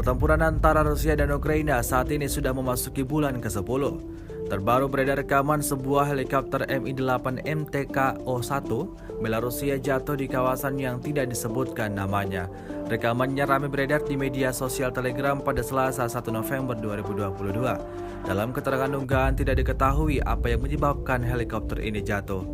Pertempuran antara Rusia dan Ukraina saat ini sudah memasuki bulan ke-10. Terbaru beredar rekaman sebuah helikopter Mi-8 MTK-01 Belarusia jatuh di kawasan yang tidak disebutkan namanya. Rekamannya ramai beredar di media sosial Telegram pada Selasa 1 November 2022. Dalam keterangan unggahan tidak diketahui apa yang menyebabkan helikopter ini jatuh.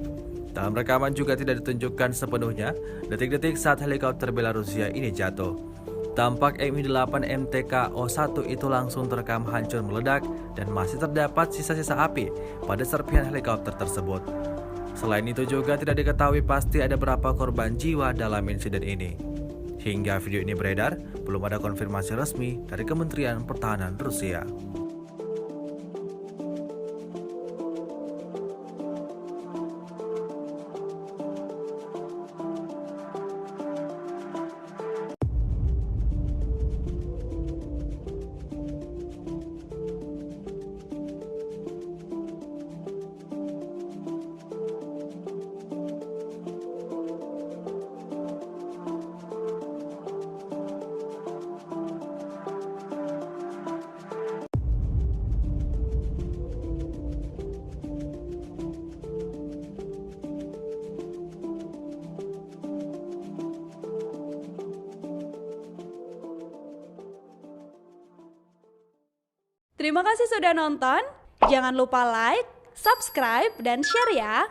Dalam rekaman juga tidak ditunjukkan sepenuhnya detik-detik saat helikopter Belarusia ini jatuh. Tampak Mi-8 MTK-01 itu langsung terekam hancur meledak dan masih terdapat sisa-sisa api pada serpihan helikopter tersebut. Selain itu juga tidak diketahui pasti ada berapa korban jiwa dalam insiden ini. Hingga video ini beredar, belum ada konfirmasi resmi dari Kementerian Pertahanan Rusia. Terima kasih sudah nonton. Jangan lupa like, subscribe, dan share ya.